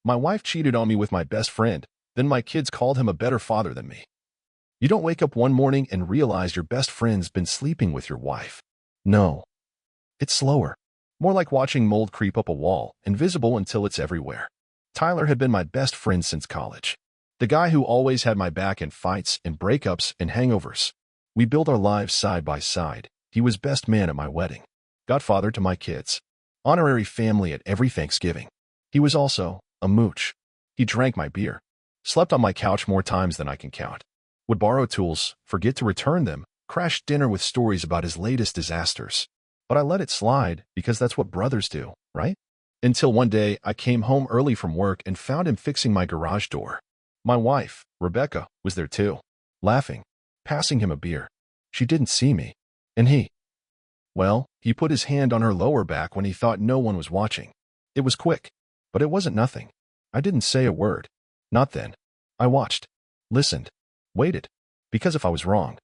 My wife cheated on me with my best friend, then my kids called him a better father than me. You don't wake up one morning and realize your best friend's been sleeping with your wife. No. It's slower. More like watching mold creep up a wall, invisible until it's everywhere. Tyler had been my best friend since college. The guy who always had my back in fights and breakups and hangovers. We built our lives side by side. He was best man at my wedding. Godfather to my kids. Honorary family at every Thanksgiving. He was also a mooch. He drank my beer. Slept on my couch more times than I can count. Would borrow tools, forget to return them, crash dinner with stories about his latest disasters. But I let it slide because that's what brothers do, right? Until one day I came home early from work and found him fixing my garage door. My wife, Rebecca, was there too, laughing, passing him a beer. She didn't see me. And he put his hand on her lower back when he thought no one was watching. It was quick, but it wasn't nothing. I didn't say a word. Not then. I watched, listened, waited, because if I was wrong,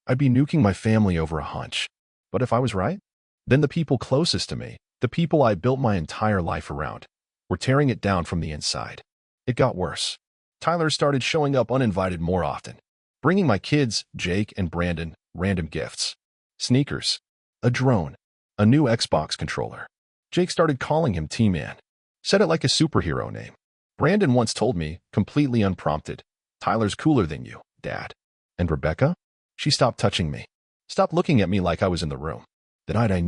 I'd be nuking my family over a hunch. But if I was right, then the people closest to me, the people I built my entire life around, were tearing it down from the inside. It got worse. Tyler started showing up uninvited more often, bringing my kids, Jake and Brandon, random gifts. Sneakers, a drone, a new Xbox controller. Jake started calling him T-Man. Said it like a superhero name. Brandon once told me, completely unprompted, "Tyler's cooler than you, Dad." And Rebecca? She stopped touching me. Stopped looking at me like I was in the room. The night I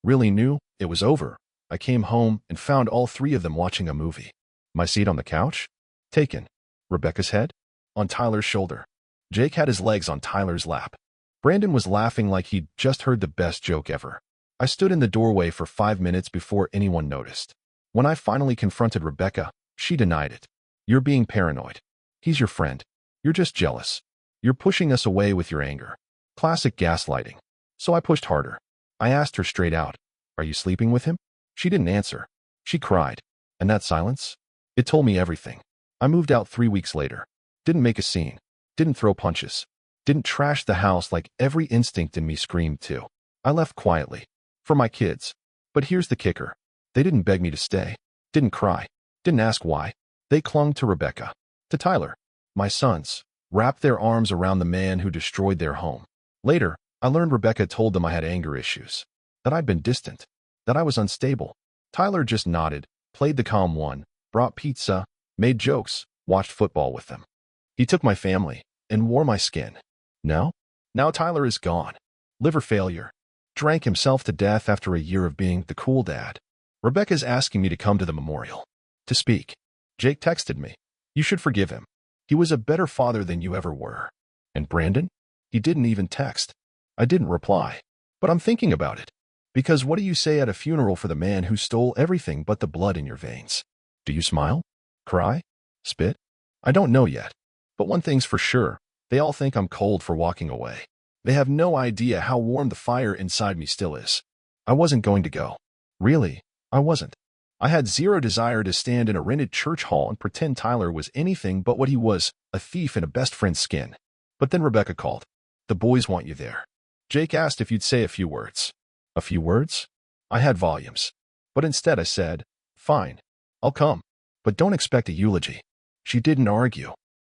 really knew, it was over. I came home and found all three of them watching a movie. My seat on the couch? Taken. Rebecca's head? On Tyler's shoulder. Jake had his legs on Tyler's lap. Brandon was laughing like he'd just heard the best joke ever. I stood in the doorway for 5 minutes before anyone noticed. When I finally confronted Rebecca, she denied it. "You're being paranoid. He's your friend. You're just jealous. You're pushing us away with your anger." Classic gaslighting. So I pushed harder. I asked her straight out, "Are you sleeping with him?" She didn't answer. She cried. And that silence? It told me everything. I moved out 3 weeks later. Didn't make a scene. Didn't throw punches. Didn't trash the house like every instinct in me screamed to. I left quietly. For my kids. But here's the kicker. They didn't beg me to stay. Didn't cry. Didn't ask why. They clung to Rebecca. To Tyler. My sons. Wrapped their arms around the man who destroyed their home. Later, I learned Rebecca told them I had anger issues. That I'd been distant. That I was unstable. Tyler just nodded, played the calm one, brought pizza, made jokes, watched football with them. He took my family and wore my skin. Now Tyler is gone. Liver failure. Drank himself to death after a year of being the cool dad. Rebecca's asking me to come to the memorial. To speak. Jake texted me. "You should forgive him. He was a better father than you ever were." And Brandon? He didn't even text. I didn't reply. But I'm thinking about it. Because what do you say at a funeral for the man who stole everything but the blood in your veins? Do you smile? Cry? Spit? I don't know yet. But one thing's for sure. They all think I'm cold for walking away. They have no idea how warm the fire inside me still is. I wasn't going to go. Really, I wasn't. I had zero desire to stand in a rented church hall and pretend Tyler was anything but what he was, a thief in a best friend's skin. But then Rebecca called. "The boys want you there." Jake asked if you'd say a few words. A few words? I had volumes. But instead I said, "Fine, I'll come. But don't expect a eulogy." She didn't argue.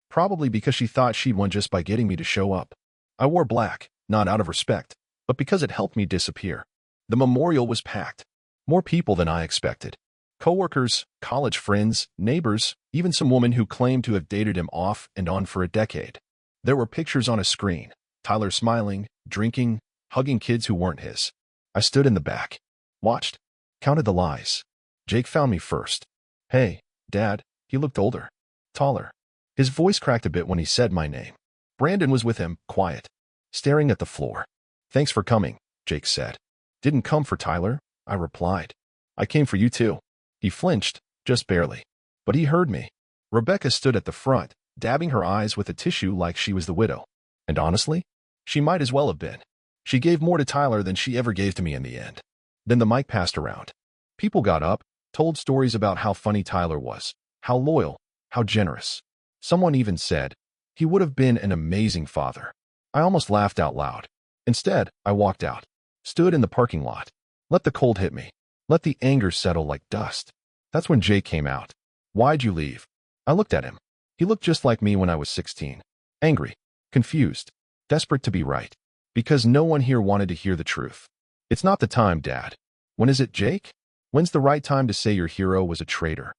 Probably because she thought she'd won just by getting me to show up. I wore black, not out of respect, but because it helped me disappear. The memorial was packed. More people than I expected. Coworkers, college friends, neighbors, even some woman who claimed to have dated him off and on for a decade. There were pictures on a screen. Tyler smiling, drinking, hugging kids who weren't his. I stood in the back. Watched. Counted the lies. Jake found me first. "Hey, Dad." He looked older. Taller. His voice cracked a bit when he said my name. Brandon was with him, quiet. Staring at the floor. "Thanks for coming," Jake said. "Didn't come for Tyler," I replied. "I came for you too." He flinched, just barely. But he heard me. Rebecca stood at the front, dabbing her eyes with a tissue like she was the widow. And honestly, she might as well have been. She gave more to Tyler than she ever gave to me in the end. Then the mic passed around. People got up, told stories about how funny Tyler was, how loyal, how generous. Someone even said, he would have been an amazing father. I almost laughed out loud. Instead, I walked out. Stood in the parking lot. Let the cold hit me. Let the anger settle like dust. That's when Jake came out. Why'd you leave? I looked at him. He looked just like me when I was 16. Angry, confused, desperate to be right. Because no one here wanted to hear the truth. It's not the time, Dad. When is it, Jake? When's the right time to say your hero was a traitor?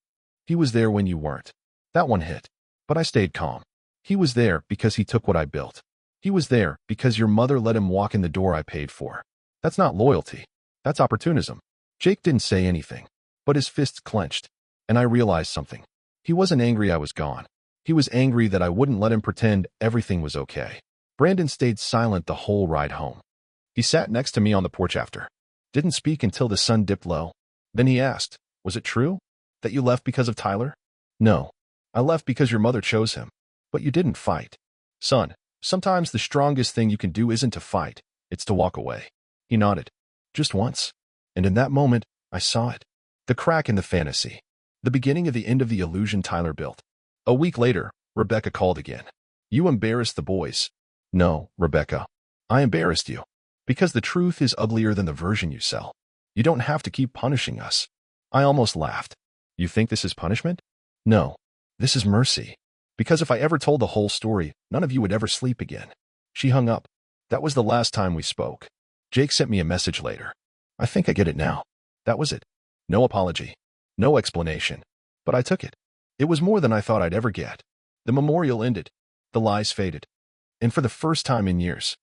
He was there when you weren't. That one hit. But I stayed calm. He was there because he took what I built. He was there because your mother let him walk in the door I paid for. That's not loyalty. That's opportunism. Jake didn't say anything, but his fists clenched, and I realized something. He wasn't angry I was gone. He was angry that I wouldn't let him pretend everything was okay. Brandon stayed silent the whole ride home. He sat next to me on the porch after. Didn't speak until the sun dipped low. Then he asked, was it true that you left because of Tyler? No. I left because your mother chose him. But you didn't fight. Son, sometimes the strongest thing you can do isn't to fight, it's to walk away. He nodded. Just once. And in that moment, I saw it. The crack in the fantasy. The beginning of the end of the illusion Tyler built. A week later, Rebecca called again. You embarrassed the boys. No, Rebecca. I embarrassed you. Because the truth is uglier than the version you sell. You don't have to keep punishing us. I almost laughed. You think this is punishment? No. This is mercy. Because if I ever told the whole story, none of you would ever sleep again. She hung up. That was the last time we spoke. Jake sent me a message later. I think I get it now. That was it. No apology. No explanation. But I took it. It was more than I thought I'd ever get. The memorial ended. The lies faded. And for the first time in years,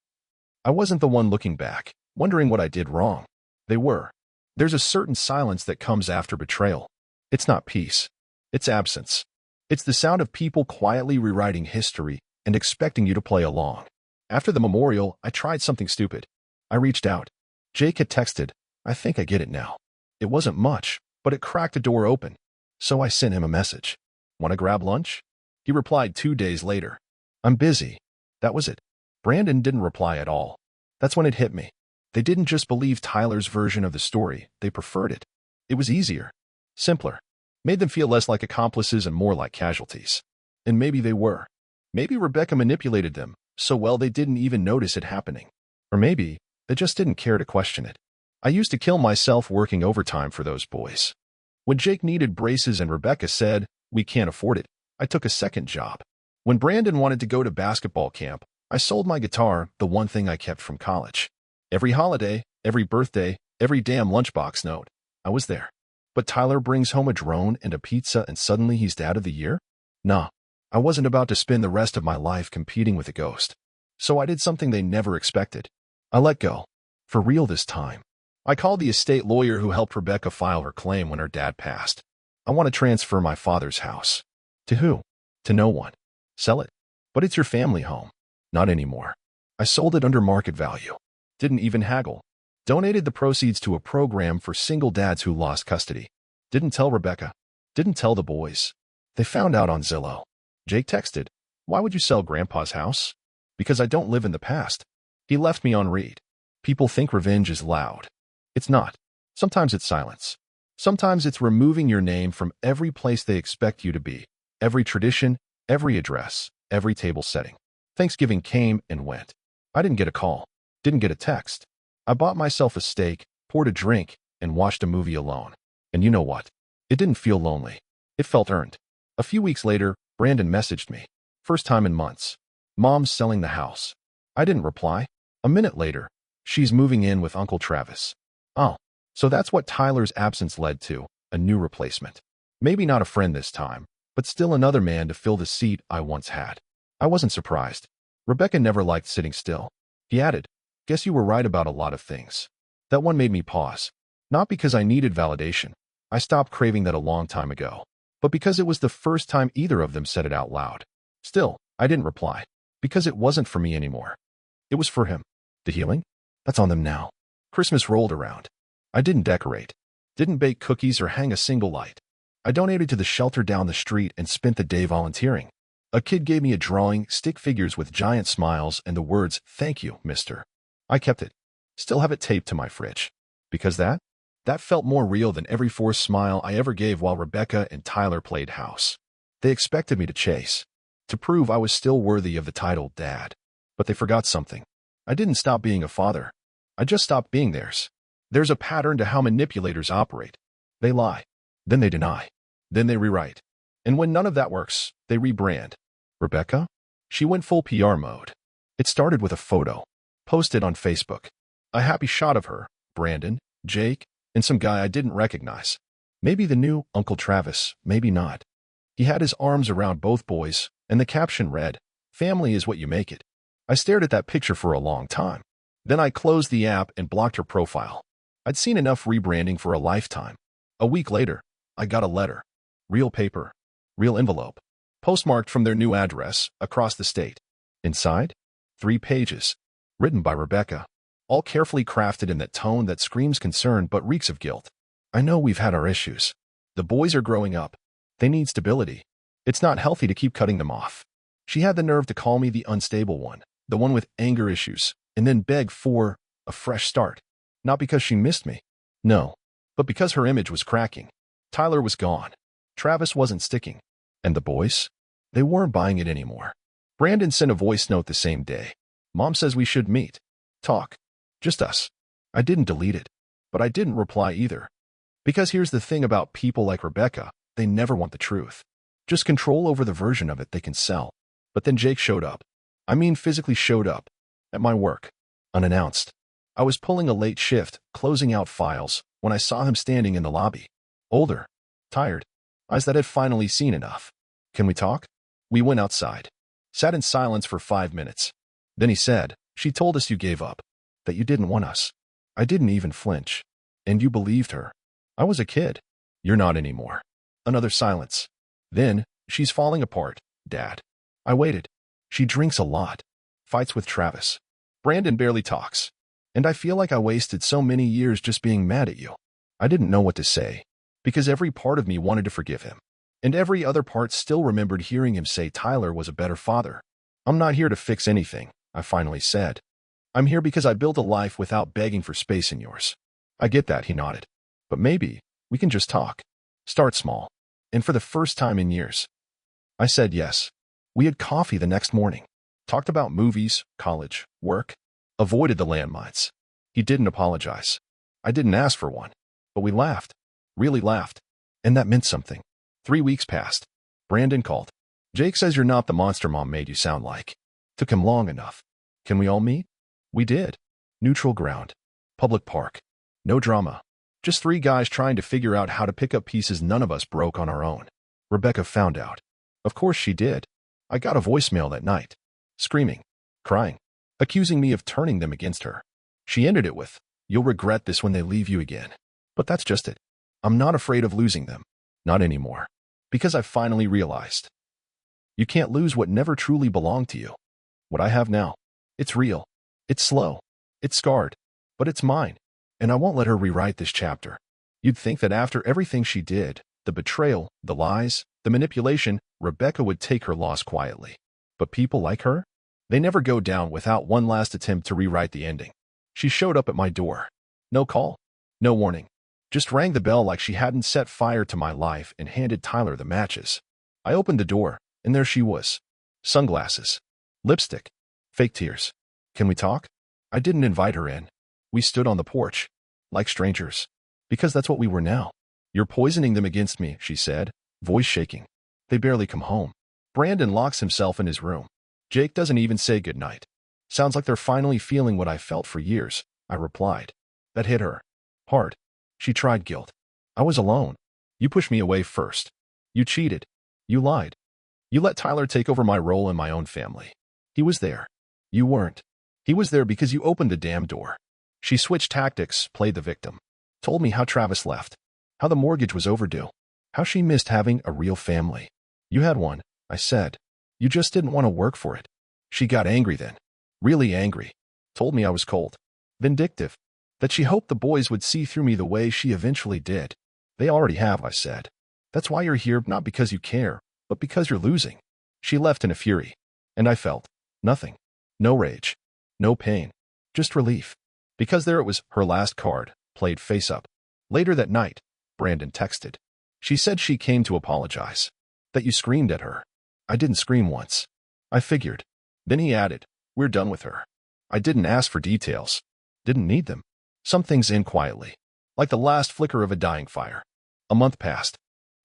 I wasn't the one looking back, wondering what I did wrong. They were. There's a certain silence that comes after betrayal. It's not peace. It's absence. It's the sound of people quietly rewriting history and expecting you to play along. After the memorial, I tried something stupid. I reached out. Jake had texted, I think I get it now. It wasn't much, but it cracked a door open. So I sent him a message. Want to grab lunch? He replied 2 days later. I'm busy. That was it. Brandon didn't reply at all. That's when it hit me. They didn't just believe Tyler's version of the story, they preferred it. It was easier. Simpler. Made them feel less like accomplices and more like casualties. And maybe they were. Maybe Rebecca manipulated them so well they didn't even notice it happening. Or maybe they just didn't care to question it. I used to kill myself working overtime for those boys. When Jake needed braces and Rebecca said, we can't afford it, I took a second job. When Brandon wanted to go to basketball camp, I sold my guitar, the one thing I kept from college. Every holiday, every birthday, every damn lunchbox note, I was there. But Tyler brings home a drone and a pizza and suddenly he's dad of the year? Nah, I wasn't about to spend the rest of my life competing with a ghost. So I did something they never expected. I let go. For real this time. I called the estate lawyer who helped Rebecca file her claim when her dad passed. I want to transfer my father's house. To who? To no one. Sell it. But it's your family home. Not anymore. I sold it under market value. Didn't even haggle. Donated the proceeds to a program for single dads who lost custody. Didn't tell Rebecca. Didn't tell the boys. They found out on Zillow. Jake texted, why would you sell Grandpa's house? Because I don't live in the past. He left me on read. People think revenge is loud. It's not. Sometimes it's silence. Sometimes it's removing your name from every place they expect you to be. Every tradition, every address, every table setting. Thanksgiving came and went. I didn't get a call. Didn't get a text. I bought myself a steak, poured a drink, and watched a movie alone. And you know what? It didn't feel lonely. It felt earned. A few weeks later, Brandon messaged me. First time in months. Mom's selling the house. I didn't reply. A minute later, she's moving in with Uncle Travis. Oh, so that's what Tyler's absence led to, a new replacement. Maybe not a friend this time, but still another man to fill the seat I once had. I wasn't surprised. Rebecca never liked sitting still. He added, guess you were right about a lot of things. That one made me pause. Not because I needed validation. I stopped craving that a long time ago. But because it was the first time either of them said it out loud. Still, I didn't reply. Because it wasn't for me anymore. It was for him. The healing? That's on them now. Christmas rolled around. I didn't decorate. Didn't bake cookies or hang a single light. I donated to the shelter down the street and spent the day volunteering. A kid gave me a drawing, stick figures with giant smiles and the words, thank you, mister. I kept it. Still have it taped to my fridge. Because that felt more real than every forced smile I ever gave while Rebecca and Tyler played house. They expected me to chase. To prove I was still worthy of the title dad. But they forgot something. I didn't stop being a father. I just stopped being theirs. There's a pattern to how manipulators operate. They lie. Then they deny. Then they rewrite. And when none of that works, they rebrand. Rebecca? She went full PR mode. It started with a photo, posted on Facebook. A happy shot of her, Brandon, Jake, and some guy I didn't recognize. Maybe the new Uncle Travis, maybe not. He had his arms around both boys, and the caption read, "Family is what you make it." I stared at that picture for a long time. Then I closed the app and blocked her profile. I'd seen enough rebranding for a lifetime. A week later, I got a letter. Real paper. Real envelope. Postmarked from their new address, across the state. Inside? 3 pages. Written by Rebecca. All carefully crafted in that tone that screams concern but reeks of guilt. I know we've had our issues. The boys are growing up. They need stability. It's not healthy to keep cutting them off. She had the nerve to call me the unstable one, the one with anger issues, and then beg for a fresh start. Not because she missed me. No. But because her image was cracking. Tyler was gone. Travis wasn't sticking. And the boys? They weren't buying it anymore. Brandon sent a voice note the same day. Mom says we should meet. Talk. Just us. I didn't delete it. But I didn't reply either. Because here's the thing about people like Rebecca, they never want the truth. Just control over the version of it they can sell. But then Jake showed up. I mean physically showed up. At my work. Unannounced. I was pulling a late shift, closing out files, when I saw him standing in the lobby. Older. Tired. Eyes that had finally seen enough. Can we talk? We went outside. Sat in silence for 5 minutes. Then he said, "She told us you gave up. That you didn't want us." I didn't even flinch. And you believed her. I was a kid. You're not anymore. Another silence. Then, "She's falling apart, Dad." I waited. She drinks a lot. Fights with Travis. Brandon barely talks. And I feel like I wasted so many years just being mad at you. I didn't know what to say. Because every part of me wanted to forgive him. And every other part still remembered hearing him say Tyler was a better father. "I'm not here to fix anything," I finally said. "I'm here because I built a life without begging for space in yours." "I get that," he nodded. "But maybe we can just talk. Start small. And for the first time in years." I said yes. We had coffee the next morning. Talked about movies, college, work. Avoided the landmines. He didn't apologize. I didn't ask for one. But we laughed. Really laughed. And that meant something. 3 weeks passed. Brandon called. "Jake says you're not the monster Mom made you sound like. Took him long enough. Can we all meet?" We did. Neutral ground. Public park. No drama. Just 3 guys trying to figure out how to pick up pieces none of us broke on our own. Rebecca found out. Of course she did. I got a voicemail that night. Screaming. Crying. Accusing me of turning them against her. She ended it with, "You'll regret this when they leave you again." But that's just it. I'm not afraid of losing them. Not anymore. Because I finally realized. You can't lose what never truly belonged to you. What I have now. It's real. It's slow. It's scarred. But it's mine. And I won't let her rewrite this chapter. You'd think that after everything she did, the betrayal, the lies, the manipulation, Rebecca would take her loss quietly. But people like her? They never go down without one last attempt to rewrite the ending. She showed up at my door. No call. No warning. Just rang the bell like she hadn't set fire to my life and handed Tyler the matches. I opened the door, and there she was. Sunglasses. Lipstick. Fake tears. "Can we talk?" I didn't invite her in. We stood on the porch. Like strangers. Because that's what we were now. "You're poisoning them against me," she said, voice shaking. "They barely come home." Brandon locks himself in his room. Jake doesn't even say goodnight. "Sounds like they're finally feeling what I felt for years," I replied. That hit her. Hard. She tried guilt. I was alone. You pushed me away first. You cheated. You lied. You let Tyler take over my role in my own family. He was there. You weren't. He was there because you opened the damn door. She switched tactics, played the victim. Told me how Travis left. How the mortgage was overdue. How she missed having a real family. You had one, I said. You just didn't want to work for it. She got angry then. Really angry. Told me I was cold. Vindictive. That she hoped the boys would see through me the way she eventually did. They already have, I said. That's why you're here, not because you care, but because you're losing. She left in a fury. And I felt nothing. No rage. No pain. Just relief. Because there it was, her last card, played face up. Later that night, Brandon texted. She said she came to apologize. That you screamed at her. I didn't scream once. I figured. Then he added, "We're done with her." I didn't ask for details. Didn't need them. Some things end quietly. Like the last flicker of a dying fire. A month passed.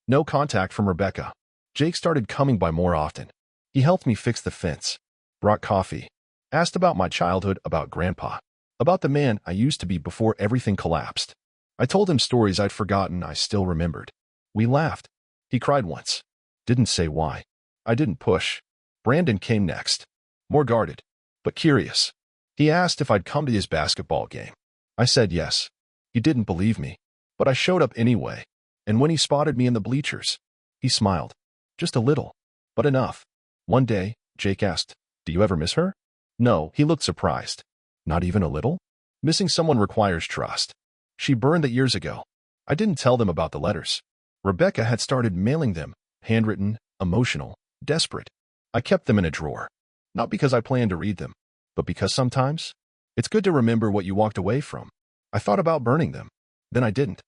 No contact from Rebecca. Jake started coming by more often. He helped me fix the fence, brought coffee, asked about my childhood, about Grandpa, about the man I used to be before everything collapsed. I told him stories I'd forgotten I still remembered. We laughed. He cried once. Didn't say why. I didn't push. Brandon came next. More guarded, but curious. He asked if I'd come to his basketball game. I said yes. He didn't believe me, but I showed up anyway. And when he spotted me in the bleachers, he smiled. Just a little, but enough. One day, Jake asked, "Do you ever miss her?" No, he looked surprised. Not even a little? Missing someone requires trust. She burned it years ago. I didn't tell them about the letters. Rebecca had started mailing them, handwritten, emotional, desperate. I kept them in a drawer. Not because I planned to read them, but because sometimes it's good to remember what you walked away from. I thought about burning them. Then I didn't.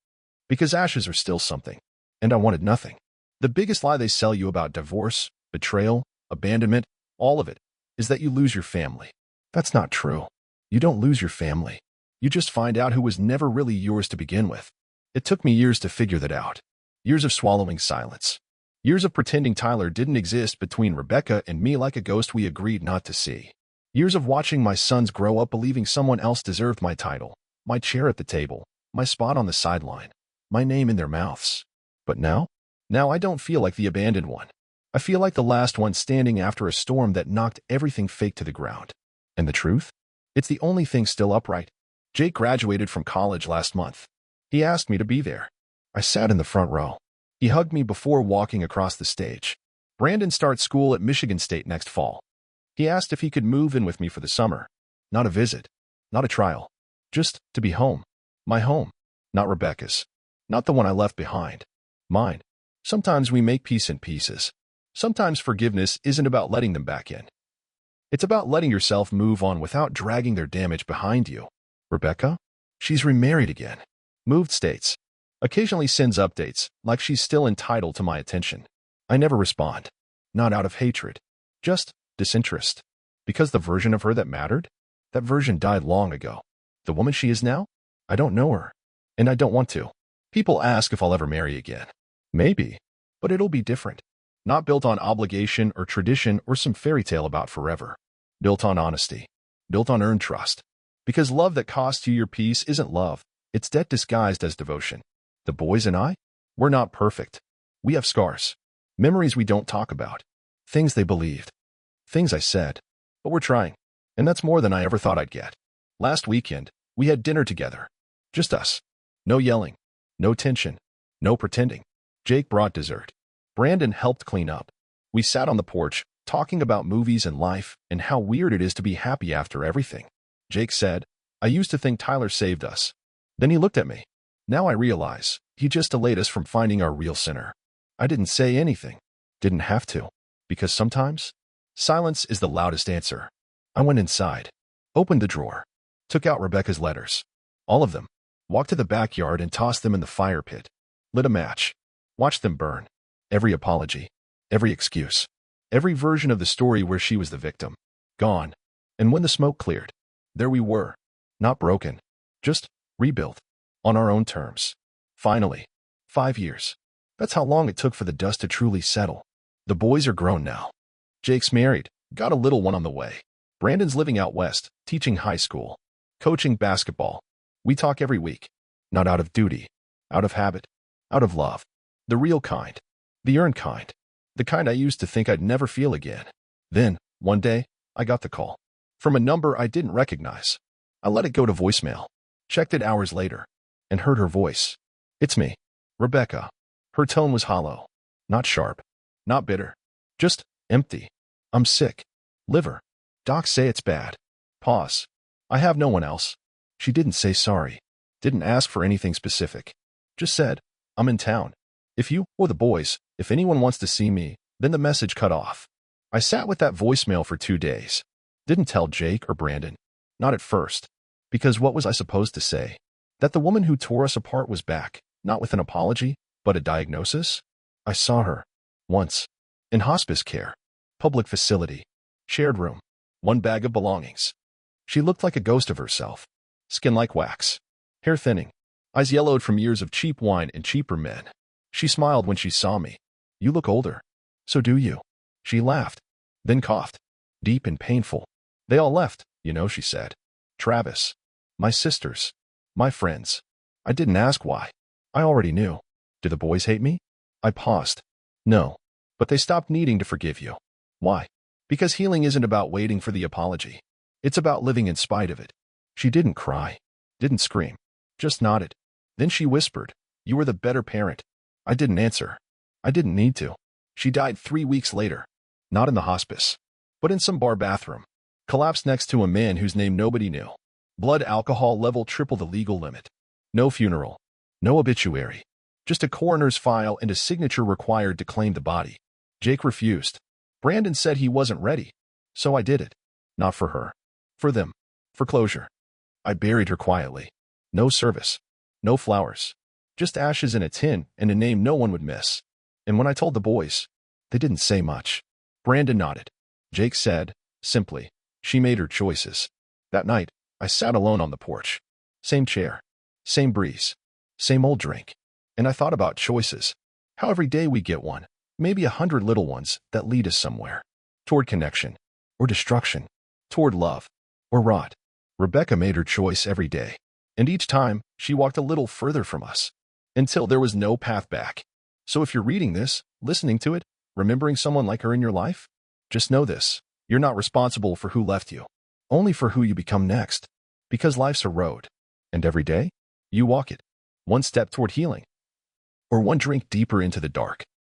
Because ashes are still something. And I wanted nothing. The biggest lie they sell you about divorce, betrayal, abandonment, all of it, is that you lose your family. That's not true. You don't lose your family. You just find out who was never really yours to begin with. It took me years to figure that out. Years of swallowing silence. Years of pretending Tyler didn't exist between Rebecca and me like a ghost we agreed not to see. Years of watching my sons grow up believing someone else deserved my title, my chair at the table, my spot on the sideline, my name in their mouths. But now I don't feel like the abandoned one. I feel like the last one standing after a storm that knocked everything fake to the ground. And the truth? It's the only thing still upright. Jake graduated from college last month. He asked me to be there. I sat in the front row. He hugged me before walking across the stage. Brandon starts school at Michigan State next fall. He asked if he could move in with me for the summer. Not a visit. Not a trial. Just to be home. My home. Not Rebecca's. Not the one I left behind. Mine. Sometimes we make peace in pieces. Sometimes forgiveness isn't about letting them back in. It's about letting yourself move on without dragging their damage behind you. Rebecca? She's remarried again. Moved states. Occasionally sends updates, like she's still entitled to my attention. I never respond. Not out of hatred. Just disinterest. Because the version of her that mattered? That version died long ago. The woman she is now? I don't know her. And I don't want to. People ask if I'll ever marry again. Maybe. But it'll be different. Not built on obligation or tradition or some fairy tale about forever. Built on honesty. Built on earned trust. Because love that costs you your peace isn't love. It's debt disguised as devotion. The boys and I? We're not perfect. We have scars. Memories we don't talk about. Things they believed. Things I said. But we're trying. And that's more than I ever thought I'd get. Last weekend, we had dinner together. Just us. No yelling. No tension. No pretending. Jake brought dessert. Brandon helped clean up. We sat on the porch, talking about movies and life and how weird it is to be happy after everything. Jake said, "I used to think Tyler saved us." Then he looked at me. Now I realize he just delayed us from finding our real sinner. I didn't say anything. Didn't have to. Because sometimes, silence is the loudest answer. I went inside, opened the drawer, took out Rebecca's letters. All of them. Walked to the backyard and tossed them in the fire pit. Lit a match. Watched them burn. Every apology. Every excuse. Every version of the story where she was the victim. Gone. And when the smoke cleared, there we were. Not broken. Just rebuilt. On our own terms. Finally. 5 years. That's how long it took for the dust to truly settle. The boys are grown now. Jake's married. Got a little one on the way. Brandon's living out west, teaching high school. Coaching basketball. We talk every week. Not out of duty. Out of habit. Out of love. The real kind. The earned kind. The kind I used to think I'd never feel again. Then, one day, I got the call. From a number I didn't recognize. I let it go to voicemail. Checked it hours later. And heard her voice. "It's me. Rebecca." Her tone was hollow. Not sharp. Not bitter. Just empty. "I'm sick. Liver. Docs say it's bad." Pause. "I have no one else." She didn't say sorry. Didn't ask for anything specific. Just said, "I'm in town. If you, or the boys, if anyone wants to see me," then the message cut off. I sat with that voicemail for 2 days. Didn't tell Jake or Brandon. Not at first. Because what was I supposed to say? That the woman who tore us apart was back, not with an apology, but a diagnosis? I saw her. Once. In hospice care. Public facility. Shared room. One bag of belongings. She looked like a ghost of herself. Skin like wax. Hair thinning. Eyes yellowed from years of cheap wine and cheaper men. She smiled when she saw me. "You look older." So do you. She laughed, then coughed, deep and painful. They all left, she said. Travis. My sisters. My friends. I didn't ask why. I already knew. Do the boys hate me? I paused. No. But they stopped needing to forgive you. Why? Because healing isn't about waiting for the apology. It's about living in spite of it. She didn't cry. Didn't scream. Just nodded. Then she whispered, "You were the better parent." I didn't answer. I didn't need to. She died 3 weeks later. Not in the hospice, but in some bar bathroom. Collapsed next to a man whose name nobody knew. Blood alcohol level triple the legal limit. No funeral. No obituary. Just a coroner's file and a signature required to claim the body. Jake refused. Brandon said he wasn't ready. So I did it. Not for her. For them. For closure. I buried her quietly. No service. No flowers. Just ashes in a tin and a name no one would miss. And when I told the boys, they didn't say much. Brandon nodded. Jake said, simply, she made her choices. That night, I sat alone on the porch. Same chair. Same breeze. Same old drink. And I thought about choices. How every day we get one, maybe 100 little ones that lead us somewhere. Toward connection. Or destruction. Toward love. Or rot. Rebecca made her choice every day. And each time, she walked a little further from us. Until there was no path back. So if you're reading this, listening to it, remembering someone like her in your life, just know this. You're not responsible for who left you. Only for who you become next. Because life's a road. And every day, you walk it. One step toward healing. Or one drink deeper into the dark.